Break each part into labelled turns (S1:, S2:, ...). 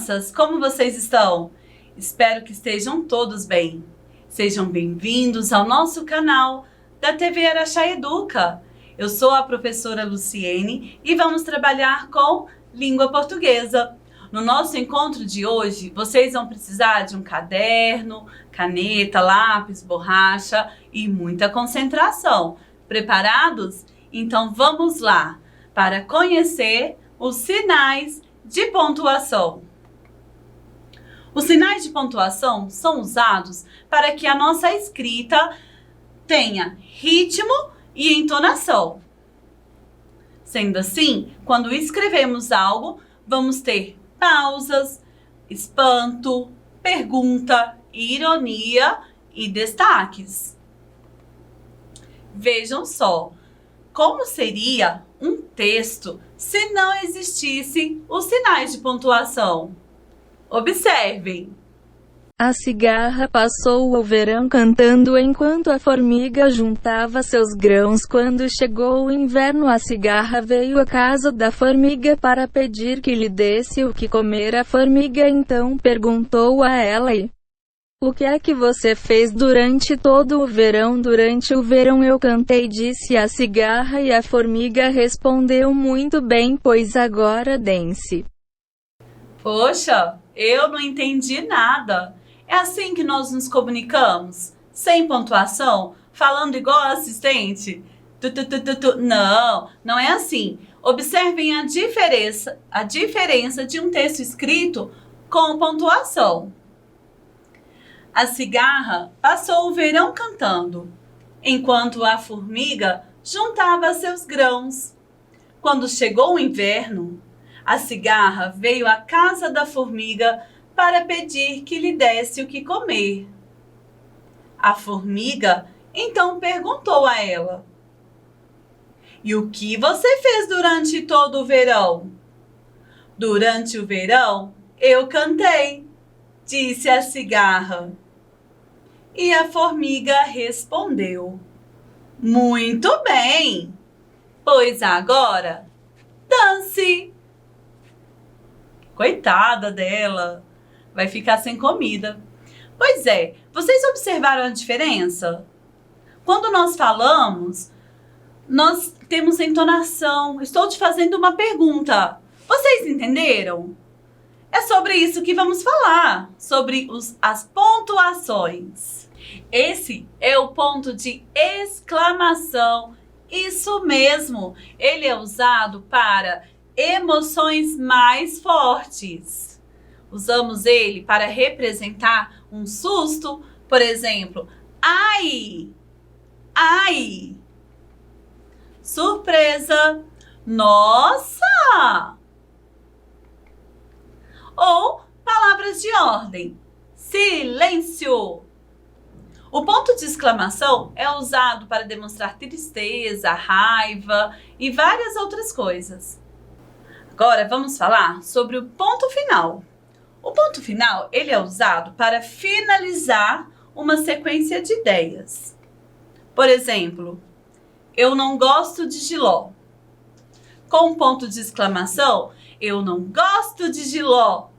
S1: crianças, como vocês estão? Espero que estejam todos bem. Sejam bem-vindos ao nosso canal da TV Araxá Educa. Eu sou a professora Luciene e vamos trabalhar com língua portuguesa. No nosso encontro de hoje, vocês vão precisar de um caderno, caneta, lápis, borracha e muita concentração. Preparados? Então vamos lá para conhecer os sinais de pontuação. Os sinais de pontuação são usados para que a nossa escrita tenha ritmo e entonação. Sendo assim, quando escrevemos algo, vamos ter pausas, espanto, pergunta, ironia e destaques. Vejam só, como seria um texto se não existisse os sinais de pontuação? Observem.
S2: A cigarra passou o verão cantando enquanto a formiga juntava seus grãos. Quando chegou o inverno, a cigarra veio à casa da formiga para pedir que lhe desse o que comer. A formiga então perguntou a ela: "O que é que você fez durante todo o verão?" "Durante o verão eu cantei", disse a cigarra, e a formiga respondeu: "Muito bem, pois agora dance."
S1: Poxa, eu não entendi nada. É assim que nós nos comunicamos? Sem pontuação? Falando igual assistente? Não, não é assim. Observem a diferença de um texto escrito com pontuação. A cigarra passou o verão cantando, enquanto a formiga juntava seus grãos. Quando chegou o inverno, a cigarra veio à casa da formiga para pedir que lhe desse o que comer. A formiga então perguntou a ela: "E o que você fez durante todo o verão?" "Durante o verão, eu cantei", disse a cigarra. E a formiga respondeu: "Muito bem, pois agora dance." Coitada dela, vai ficar sem comida. Pois é, vocês observaram a diferença? Quando nós falamos, nós temos entonação. Estou te fazendo uma pergunta. Vocês entenderam? É sobre isso que vamos falar, sobre as pontuações. Esse é o ponto de exclamação. Isso mesmo, ele é usado para emoções mais fortes. Usamos ele para representar um susto, por exemplo, ai, ai. Surpresa, nossa. Ou palavras de ordem, silêncio. O ponto de exclamação é usado para demonstrar tristeza, raiva e várias outras coisas. Agora vamos falar sobre o ponto final. O ponto final, ele é usado para finalizar uma sequência de ideias. Por exemplo, eu não gosto de jiló. Com o ponto de exclamação, eu não gosto de jiló.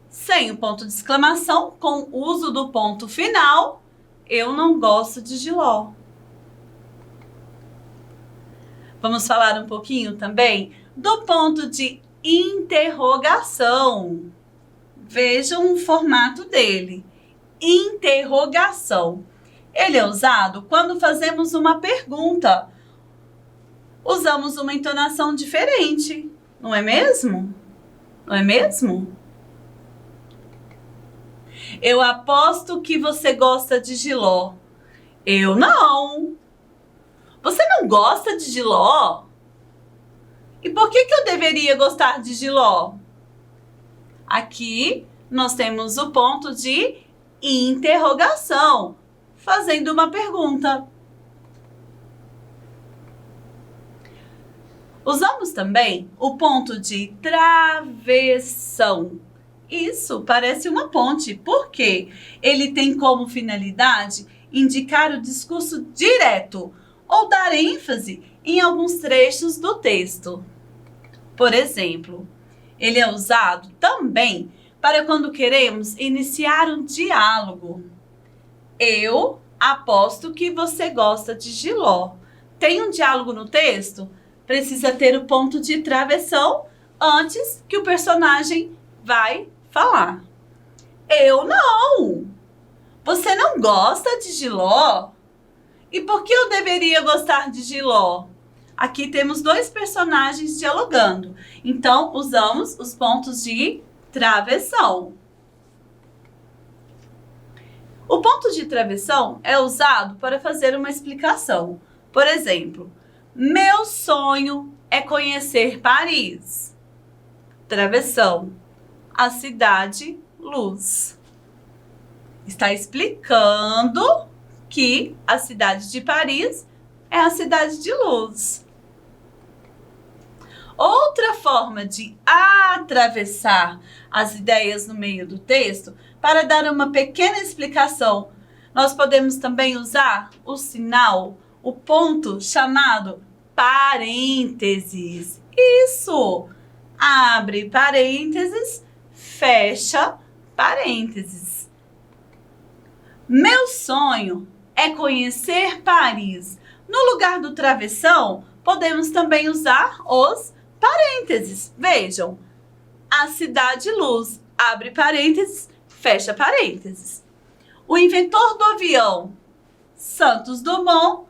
S1: Sem o ponto de exclamação, com o uso do ponto final, eu não gosto de jiló. Vamos falar um pouquinho também do ponto de interrogação. Vejam o formato dele. Interrogação. Ele é usado quando fazemos uma pergunta. Usamos uma entonação diferente, não é mesmo? Não é mesmo? Eu aposto que você gosta de jiló. Eu não. Você não gosta de jiló? E por que eu deveria gostar de jiló? Aqui nós temos o ponto de interrogação, fazendo uma pergunta. Usamos também o ponto de travessão. Isso parece uma ponte, porque ele tem como finalidade indicar o discurso direto ou dar ênfase em alguns trechos do texto. Por exemplo, ele é usado também para quando queremos iniciar um diálogo. Eu aposto que você gosta de jiló. Tem um diálogo no texto? Precisa ter o ponto de travessão antes que o personagem vai falar. Eu não. Você não gosta de jiló? E por que eu deveria gostar de jiló? Aqui temos dois personagens dialogando. Então, usamos os pontos de travessão. O ponto de travessão é usado para fazer uma explicação. Por exemplo, meu sonho é conhecer Paris. Travessão, a cidade luz. Está explicando que a cidade de Paris é a cidade de luz. Outra forma de atravessar as ideias no meio do texto, para dar uma pequena explicação, nós podemos também usar o sinal, o ponto chamado parênteses. Isso! Abre parênteses, fecha parênteses. Meu sonho é conhecer Paris. No lugar do travessão, podemos também usar os parênteses. Vejam, a cidade luz, abre parênteses, fecha parênteses. O inventor do avião, Santos Dumont,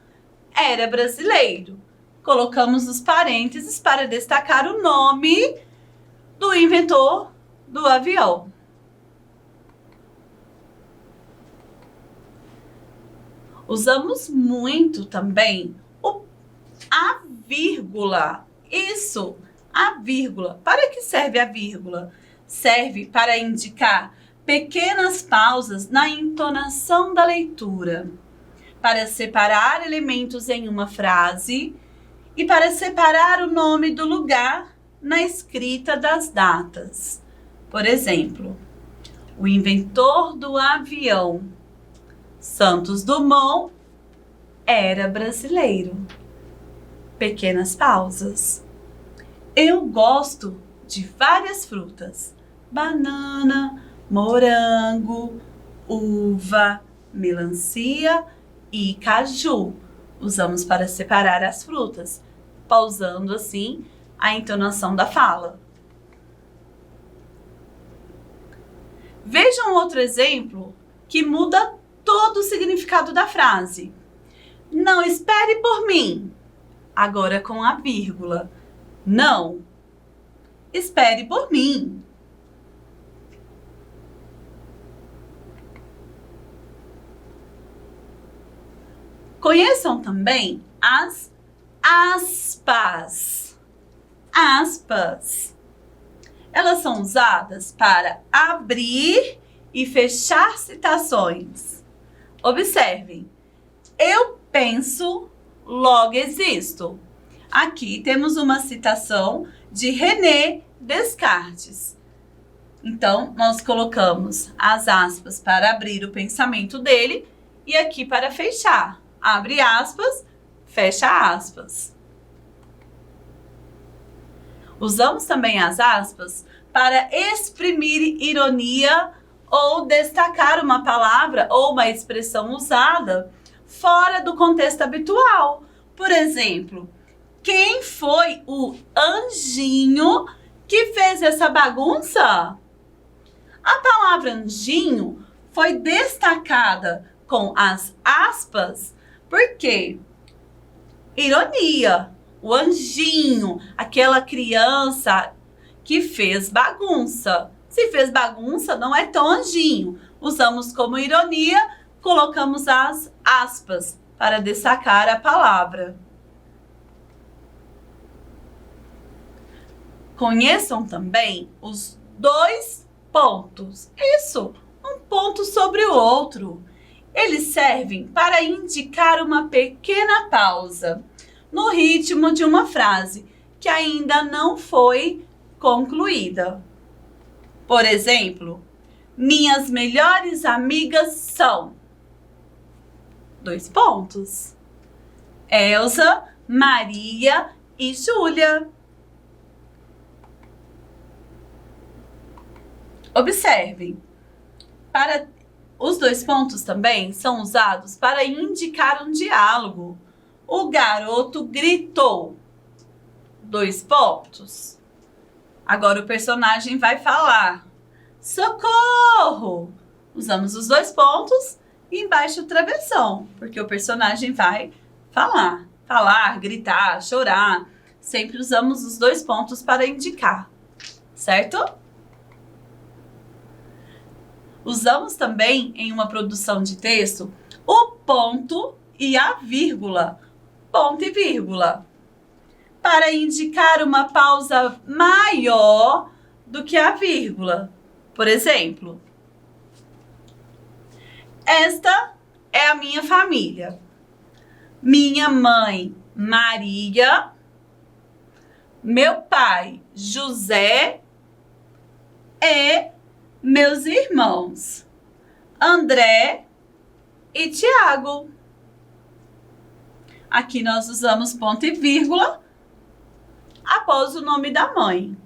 S1: era brasileiro. Colocamos os parênteses para destacar o nome do inventor do avião. Usamos muito também a vírgula. Isso, a vírgula. Para que serve a vírgula? Serve para indicar pequenas pausas na entonação da leitura, para separar elementos em uma frase e para separar o nome do lugar na escrita das datas. Por exemplo, o inventor do avião, Santos Dumont, era brasileiro. Pequenas pausas. Eu gosto de várias frutas: banana, morango, uva, melancia e caju. Usamos para separar as frutas, pausando assim a entonação da fala. Veja um outro exemplo que muda todo o significado da frase. Não espere por mim. Agora com a vírgula. Não. Espere por mim. Conheçam também as aspas. Aspas. Elas são usadas para abrir e fechar citações. Observem. Eu penso, logo existo. Aqui temos uma citação de René Descartes. Então, nós colocamos as aspas para abrir o pensamento dele e aqui para fechar. Abre aspas, fecha aspas. Usamos também as aspas para exprimir ironia ou destacar uma palavra ou uma expressão usada fora do contexto habitual. Por exemplo, quem foi o anjinho que fez essa bagunça? A palavra anjinho foi destacada com as aspas porque ironia, o anjinho, aquela criança que fez bagunça. Se fez bagunça, não é tão anjinho. Usamos como ironia, colocamos as aspas para destacar a palavra. Conheçam também os dois pontos. Isso, um ponto sobre o outro. Eles servem para indicar uma pequena pausa no ritmo de uma frase que ainda não foi concluída. Por exemplo, minhas melhores amigas são... Dois pontos. Elsa, Maria e Júlia. Observem, os 2 pontos também são usados para indicar um diálogo. O garoto gritou. 2 pontos. Agora o personagem vai falar. Socorro! Usamos os 2 pontos e embaixo o travessão, porque o personagem vai falar. Falar, gritar, chorar. Sempre usamos os 2 pontos para indicar, certo? Usamos também, em uma produção de texto, o ponto e a vírgula. Ponto e vírgula. Para indicar uma pausa maior do que a vírgula. Por exemplo, esta é a minha família. Minha mãe, Maria. Meu pai, José. E meus irmãos, André e Tiago. Aqui nós usamos ponto e vírgula após o nome da mãe.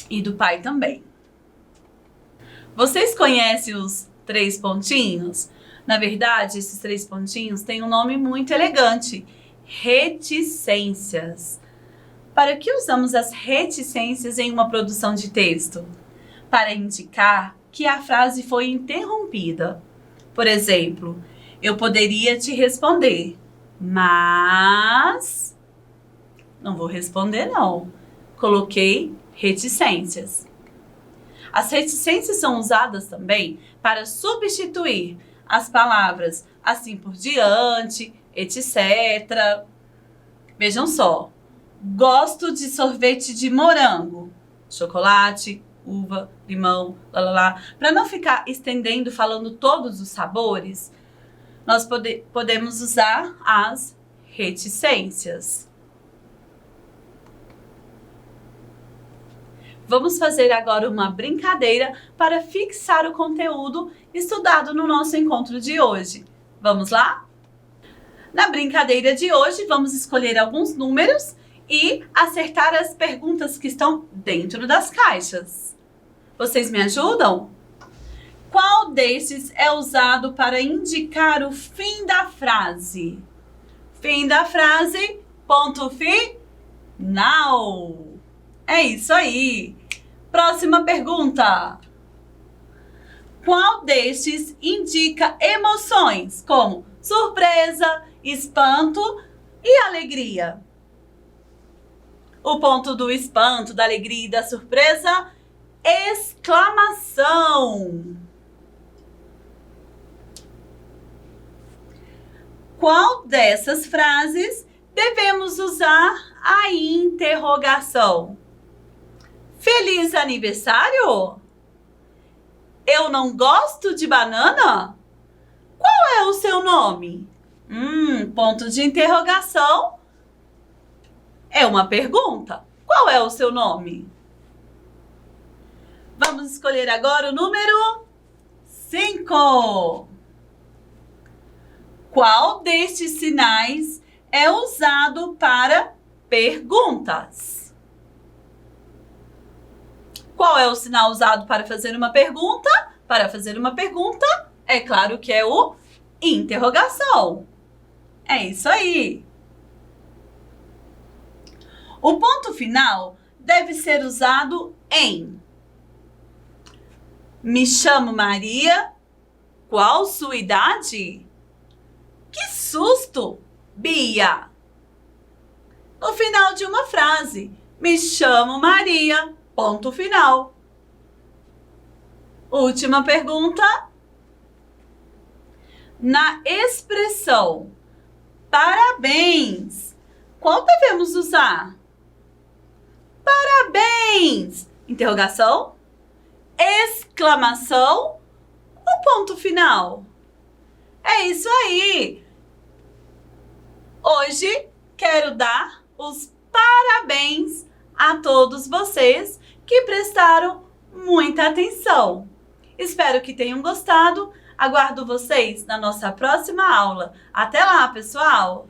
S1: E do pai também. Vocês conhecem os 3 pontinhos? Na verdade, esses 3 pontinhos têm um nome muito elegante. Reticências. Para que usamos as reticências em uma produção de texto? Para indicar que a frase foi interrompida. Por exemplo, eu poderia te responder, mas... Não vou responder, não. Coloquei reticências. As reticências são usadas também para substituir as palavras assim por diante, etc. Vejam só. Gosto de sorvete de morango, chocolate, uva, limão, lalala. Para não ficar estendendo, falando todos os sabores, nós podemos usar as reticências. Vamos fazer agora uma brincadeira para fixar o conteúdo estudado no nosso encontro de hoje. Vamos lá? Na brincadeira de hoje, vamos escolher alguns números e acertar as perguntas que estão dentro das caixas. Vocês me ajudam? Qual destes é usado para indicar o fim da frase? Fim da frase, ponto final. É isso aí. Próxima pergunta. Qual destes indica emoções como surpresa, espanto e alegria? O ponto do espanto, da alegria e da surpresa, exclamação. Qual dessas frases devemos usar a interrogação? Feliz aniversário? Eu não gosto de banana? Qual é o seu nome? Ponto de interrogação é uma pergunta. Qual é o seu nome? Vamos escolher agora o número 5. Qual destes sinais é usado para perguntas? Qual é o sinal usado para fazer uma pergunta? Para fazer uma pergunta, é claro que é o interrogação. É isso aí. O ponto final deve ser usado em: me chamo Maria. Qual sua idade? Que susto, Bia! No final de uma frase, me chamo Maria. Ponto final. Última pergunta. Na expressão parabéns, qual devemos usar? Parabéns! Interrogação? Exclamação? Ou ponto final? É isso aí! Hoje quero dar os parabéns a todos vocês que prestaram muita atenção. Espero que tenham gostado. Aguardo vocês na nossa próxima aula. Até lá, pessoal!